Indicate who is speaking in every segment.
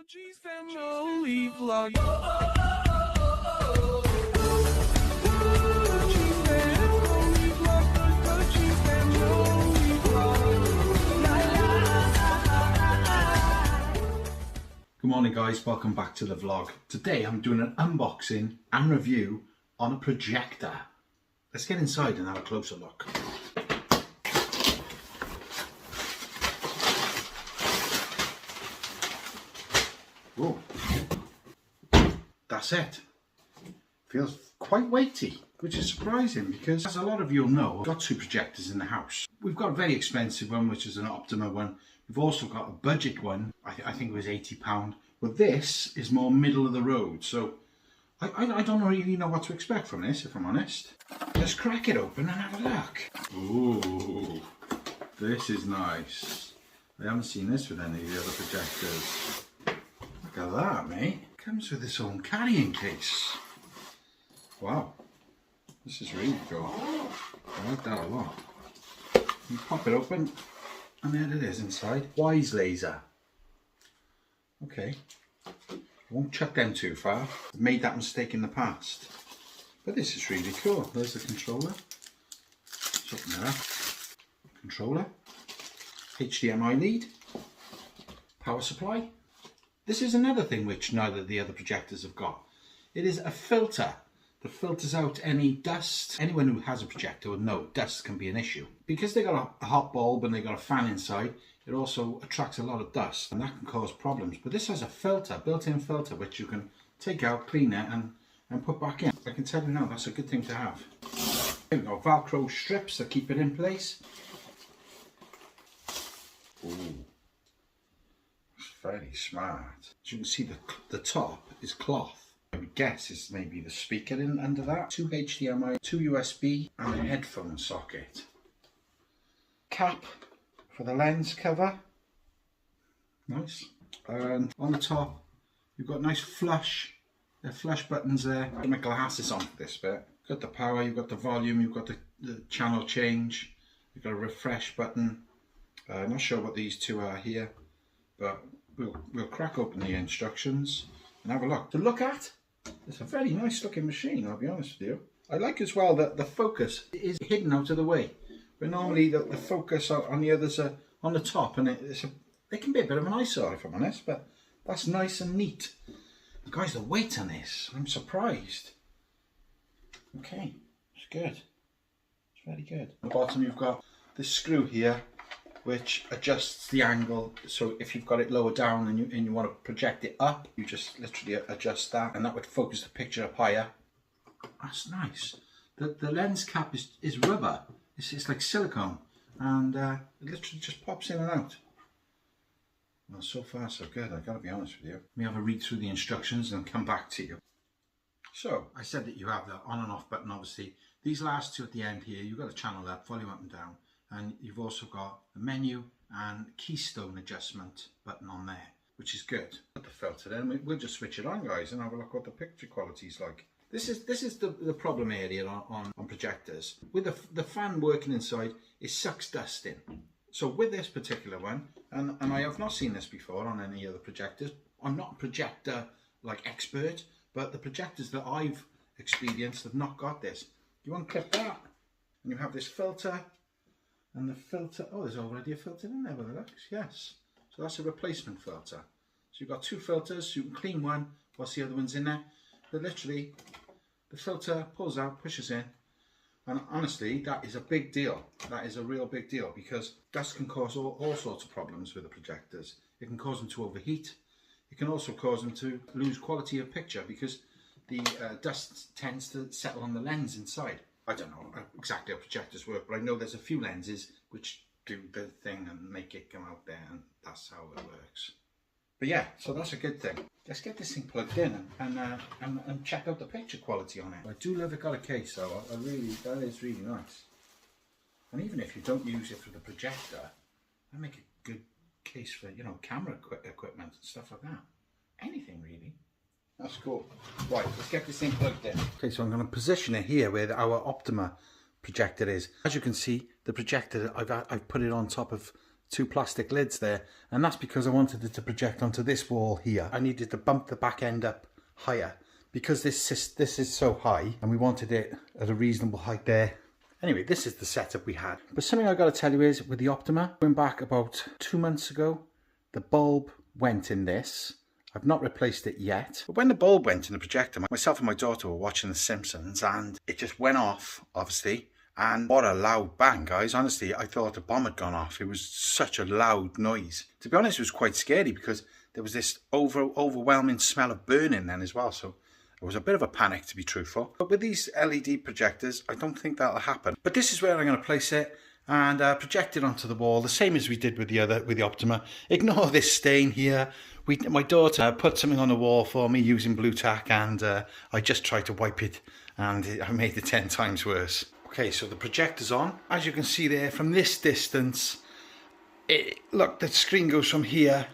Speaker 1: Family vlog.
Speaker 2: Good morning guys, welcome back to the vlog. Today I'm doing an unboxing and review on a projector. Let's get inside and have a closer look. Whoa. That's it. Feels quite weighty, which is surprising because, as a lot of you will know, I've got two projectors in the house. We've got a very expensive one, which is an Optima one. We've also got a budget one. I think it was £80. But this is more middle of the road, so I don't really know what to expect from this, if I'm honest. Let's crack it open and have a look. Ooh, this is nice. I haven't seen this with any of the other projectors. Look at that, mate. Comes with its own carrying case. Wow, this is really cool. I like that a lot. You pop it open, and there it is inside. WISELAZER. Okay, I won't chuck them too far. I've made that mistake in the past. But this is really cool. There's the controller. Let's open it up. Controller. HDMI lead. Power supply. This is another thing which neither of the other projectors have got. It is a filter that filters out any dust. Anyone who has a projector will know dust can be an issue. Because they got a hot bulb and they got a fan inside, it also attracts a lot of dust and that can cause problems. But this has a filter, built-in filter, which you can take out, clean it and put back in. I can tell you now, that's a good thing to have. Here we go, Velcro strips that keep it in place. Ooh. Very smart. As you can see, the top is cloth. I would guess is maybe the speaker in under that. 2 HDMI, 2 USB and a headphone socket. Cap for the lens cover. Nice. And on the top you've got nice flush. There are flush buttons there. I've got my glasses on for this bit. Got the power, you've got the volume, you've got the channel change. You've got a refresh button. I'm not sure what these two are here, but we'll crack open the instructions and have a look. To look at, it's a very nice looking machine, I'll be honest with you. I like as well that the focus is hidden out of the way. But normally the focus on the others are on the top, and it can be a bit of an eyesore if I'm honest, but that's nice and neat. And guys, the weight on this, I'm surprised. Okay, it's good. It's very good. At the bottom you've got this screw here, which adjusts the angle. So if you've got it lower down and you want to project it up, you just literally adjust that and that would focus the picture up higher. That's nice. The lens cap is rubber. It's like silicone, and it literally just pops in and out. Well, so far so good, I've got to be honest with you. Let me have a read through the instructions and come back to you. So I said that you have the on and off button. Obviously these last two at the end here, you've got a channel up, volume up and down. And you've also got a menu and Keystone adjustment button on there, which is good. Put the filter in, we'll just switch it on guys and have a look what the picture quality is like. This is the problem area on projectors. With the fan working inside, it sucks dust in. So with this particular one, and I have not seen this before on any other projectors, I'm not a projector like expert, but the projectors that I've experienced have not got this. You unclip that and you have this filter. And the filter, oh, there's already a filter in there with it looks, yes. So that's a replacement filter. So you've got two filters, so you can clean one whilst the other one's in there. But literally, the filter pulls out, pushes in. And honestly, that is a big deal. That is a real big deal because dust can cause all sorts of problems with the projectors. It can cause them to overheat. It can also cause them to lose quality of picture because the dust tends to settle on the lens inside. I don't know exactly how projectors work, but I know there's a few lenses which do the thing and make it come out there, and that's how it works. But yeah, so that's a good thing. Let's get this thing plugged in and check out the picture quality on it. I do love it got a case though. That is really nice. And even if you don't use it for the projector, I make a good case for, you know, camera equipment and stuff like that. Anything really. That's cool. Right, let's get this thing plugged in. Okay, so I'm going to position it here where our Optima projector is. As you can see, the projector, I've put it on top of two plastic lids there, and that's because I wanted it to project onto this wall here. I needed to bump the back end up higher because this is so high, and we wanted it at a reasonable height there. Anyway, this is the setup we had. But something I got to tell you is, with the Optima, going back about 2 months ago, the bulb went in this. I've not replaced it yet. But when the bulb went in the projector, myself and my daughter were watching The Simpsons, and it just went off, obviously. And what a loud bang, guys. Honestly, I thought a bomb had gone off. It was such a loud noise. To be honest, it was quite scary because there was this overwhelming smell of burning then as well. So it was a bit of a panic, to be truthful. But with these LED projectors, I don't think that'll happen. But this is where I'm going to place it and project it onto the wall, the same as we did with the Optima. Ignore this stain here. My daughter put something on the wall for me using blue tack, and I just tried to wipe it, and I made it 10 times worse. Okay, so the projector's on. As you can see there, from this distance, look, the screen goes from here.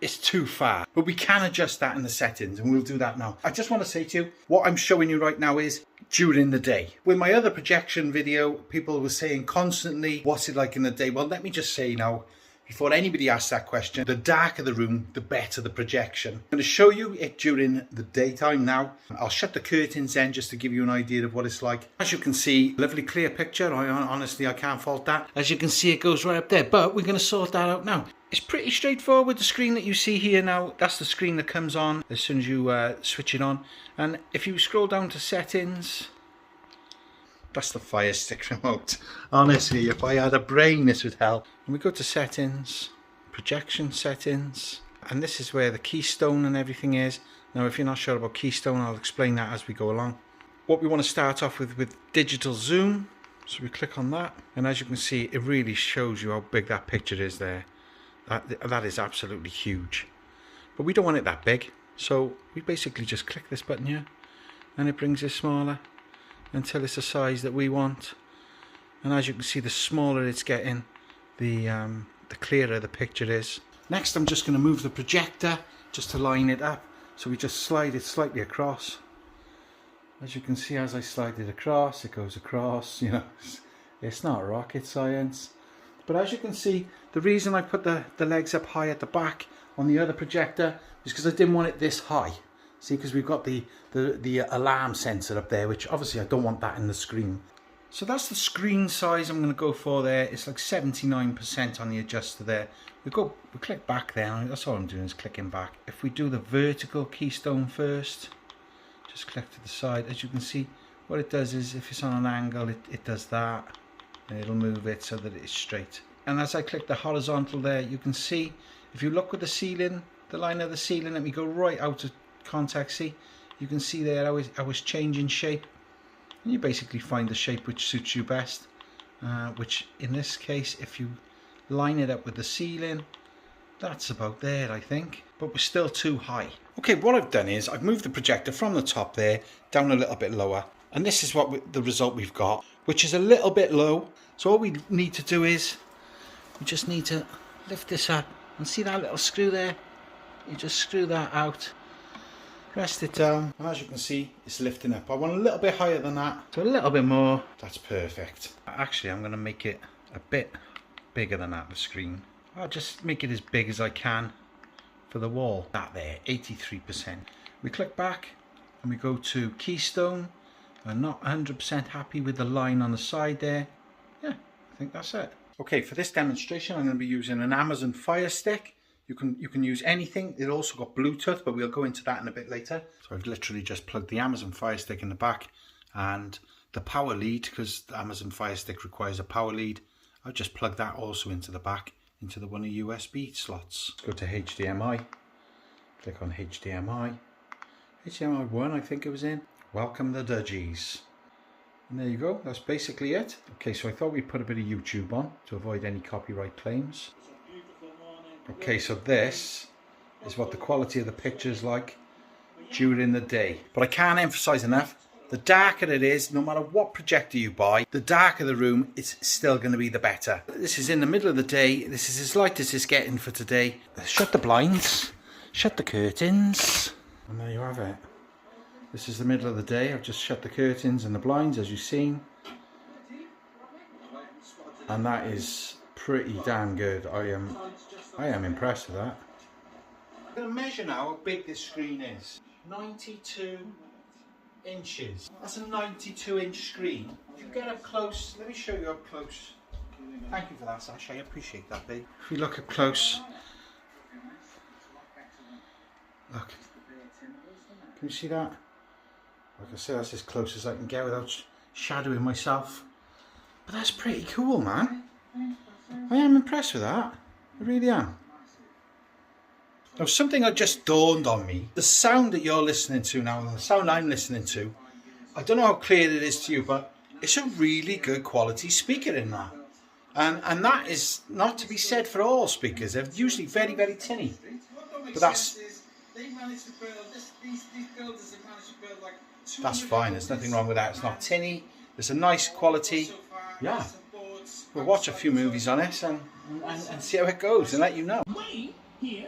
Speaker 2: It's too far, but we can adjust that in the settings, and we'll do that now. I just want to say to you, what I'm showing you right now is during the day. With my other projection video, people were saying constantly, what's it like in the day? Well, let me just say now, before anybody asks that question, the darker the room, the better the projection. I'm going to show you it during the daytime now. I'll shut the curtains then just to give you an idea of what it's like. As you can see, lovely clear picture. Honestly, I can't fault that. As you can see, it goes right up there, but we're going to sort that out now. It's pretty straightforward. The screen that you see here now, that's the screen that comes on as soon as you switch it on. And if you scroll down to settings, that's the Fire Stick remote. Honestly, if I had a brain, this would help. And we go to settings, projection settings, and this is where the Keystone and everything is. Now, if you're not sure about Keystone, I'll explain that as we go along. What we want to start off with digital zoom. So we click on that, and as you can see, it really shows you how big that picture is there. That is absolutely huge. But we don't want it that big, so we basically just click this button here, and it brings it smaller until it's the size that we want. And as you can see, the smaller it's getting, the clearer the picture is. Next, I'm just going to move the projector just to line it up. So we just slide it slightly across. As you can see, as I slide it across, it goes across. You know, it's not rocket science. But as you can see, the reason I put the legs up high at the back on the other projector is because I didn't want it this high. See, because we've got the alarm sensor up there, which obviously I don't want that in the screen. So that's the screen size I'm going to go for there. It's like 79% on the adjuster there. We click back there. That's all I'm doing is clicking back. If we do the vertical Keystone first, just click to the side. As you can see, what it does is if it's on an angle, it does that. And it'll move it so that it's straight. And as I click the horizontal there, you can see, if you look with the ceiling, the line of the ceiling, let me go right out of context, see, you can see there I was changing shape, and you basically find the shape which suits you best, which in this case, if you line it up with the ceiling, that's about there, I think, but we're still too high. Okay, what I've done is I've moved the projector from the top there down a little bit lower, and this is what the result we've got, which is a little bit low. So all we need to do is we just need to lift this up, and see that little screw there, you just screw that out, rest it down, and as you can see, it's lifting up. I want a little bit higher than that, so a little bit more. That's perfect. Actually, I'm going to make it a bit bigger than that, the screen. I'll just make it as big as I can for the wall. That there, 83%. We click back and we go to Keystone. I'm not 100% happy with the line on the side there. Yeah, I think that's it. Okay, for this demonstration, I'm going to be using an Amazon Fire Stick. You can use anything. It also got Bluetooth, but we'll go into that in a bit later. So I've literally just plugged the Amazon Fire Stick in the back, and the power lead, because the Amazon Fire Stick requires a power lead, I've just plugged that also into the back, into the one of the USB slots. Let's go to HDMI. Click on HDMI. HDMI 1, I think it was in. Welcome the Dudgies. And there you go, that's basically it. Okay, so I thought we'd put a bit of YouTube on to avoid any copyright claims. Okay, so this is what the quality of the picture is like during the day. But I can't emphasize enough, the darker it is, no matter what projector you buy, the darker the room, it's still going to be the better. This is in the middle of the day. This is as light as it's getting for today. Shut the blinds, shut the curtains, and there you have it. This is the middle of the day. I've just shut the curtains and the blinds, as you've seen. And that is pretty damn good. I am impressed with that. I'm going to measure now how big this screen is. 92 inches. That's a 92-inch screen. If you get up close, let me show you up close. Thank you for that, Sash. I appreciate that, babe. If we look up close, look. Can you see that? Like I said, that's as close as I can get without shadowing myself. But that's pretty cool, man. I am impressed with that. I really am. Now, something that just dawned on me. The sound that you're listening to now, and the sound I'm listening to, I don't know how clear it is to you, but it's a really good quality speaker in that. And that is not to be said for all speakers. They're usually very, very tinny. But that's fine. There's nothing wrong with that. It's not tinny. There's a nice quality. Yeah. We'll watch a few movies on it and see how it goes and let you know. Here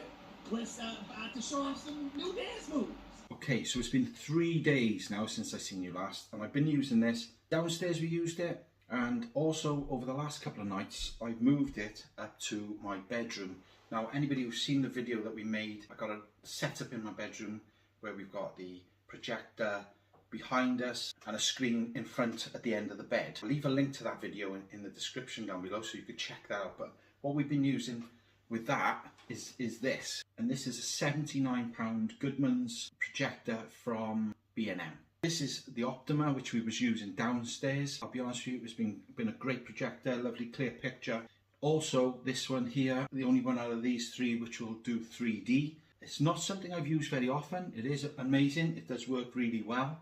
Speaker 2: was about to show off some new dance moves. Okay, so it's been 3 days now since I seen you last, and I've been using this. Downstairs we used it, and also over the last couple of nights I've moved it up to my bedroom. Now, anybody who's seen the video that we made, I got a setup in my bedroom where we've got the projector behind us and a screen in front at the end of the bed. I'll leave a link to that video in the description down below so you could check that out. But what we've been using with that is this, and this is a £79 Goodman's projector from B&M. This is the Optima, which we was using downstairs. I'll be honest with you, it's been a great projector, lovely clear picture. Also, this one here, the only one out of these three which will do 3D. It's not something I've used very often. It is amazing. It does work really well.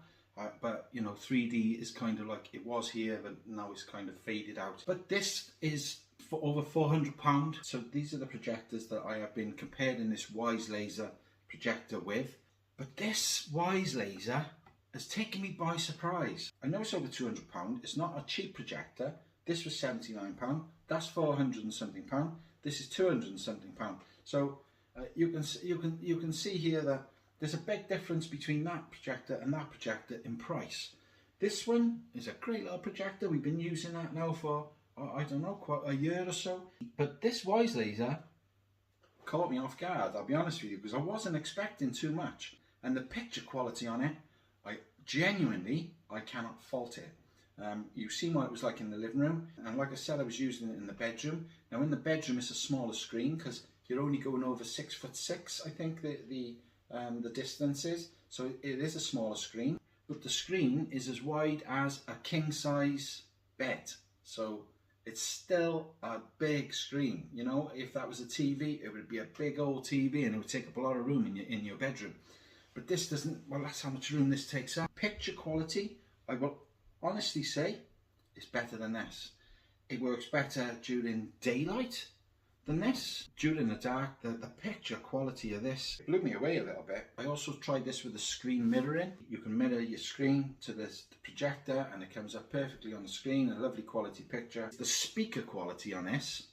Speaker 2: But you know, 3D is kind of like it was here, but now it's kind of faded out. But this is for over £400. So these are the projectors that I have been comparing this WISELAZER projector with. But this WISELAZER has taken me by surprise. I know it's over £200. It's not a cheap projector. This was £79. That's £400 and something. This is £200 and something. So you can see here that there's a big difference between that projector and that projector in price. This one is a great little projector. We've been using that now for, I don't know, quite a year or so. But this WISELAZER caught me off guard, I'll be honest with you, because I wasn't expecting too much. And the picture quality on it, I cannot fault it. You've seen what it was like in the living room, and like I said, I was using it in the bedroom. Now in the bedroom it's a smaller screen because you're only going over 6'6", I think the distance is, so it is a smaller screen, but the screen is as wide as a king size bed, so it's still a big screen. You know, if that was a TV, it would be a big old TV and it would take up a lot of room in your bedroom. But this doesn't. Well, that's how much room this takes up. Picture quality, I will honestly say, is better than this. It works better during daylight than this. During the dark, the picture quality of this blew me away a little bit. I also tried this with the screen mirroring. You can mirror your screen to the projector and it comes up perfectly on the screen, a lovely quality picture. The speaker quality on this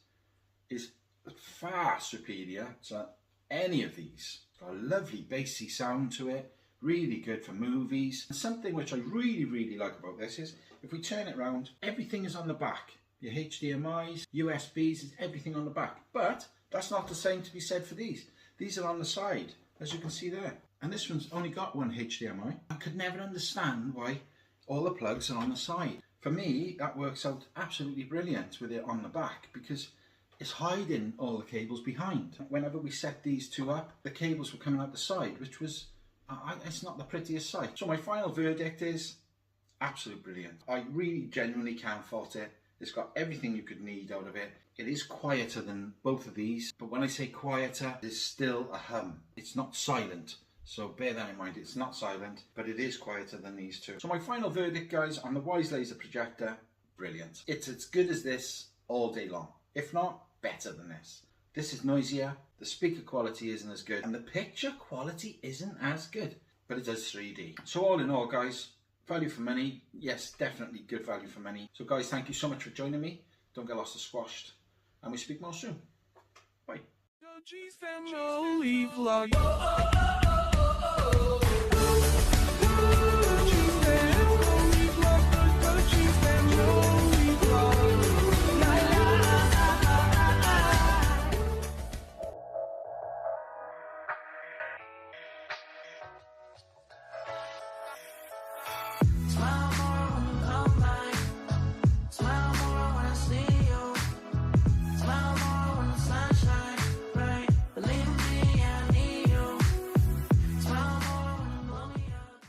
Speaker 2: is far superior to any of these. It's got a lovely bassy sound to it, really good for movies. And something which I really like about this is, if we turn it around, everything is on the back. Your HDMIs, USBs, is everything on the back. But that's not the same to be said for these. These are on the side, as you can see there. And this one's only got one HDMI. I could never understand why all the plugs are on the side. For me, that works out absolutely brilliant with it on the back, because it's hiding all the cables behind. Whenever we set these two up, the cables were coming out the side, which was, it's not the prettiest sight. So my final verdict is absolute brilliant. I really genuinely can't fault it. It's got everything you could need out of it. It is quieter than both of these, but when I say quieter, there's still a hum. It's not silent, so bear that in mind. It's not silent, but it is quieter than these two. So my final verdict, guys, on the WISELAZER projector, brilliant. It's as good as this all day long. If not, better than this. This is noisier, the speaker quality isn't as good, and the picture quality isn't as good, but it does 3D. So all in all, guys, value for money, yes, definitely good value for money. So guys, thank you so much for joining me. Don't get lost or squashed, and we speak more soon. Bye.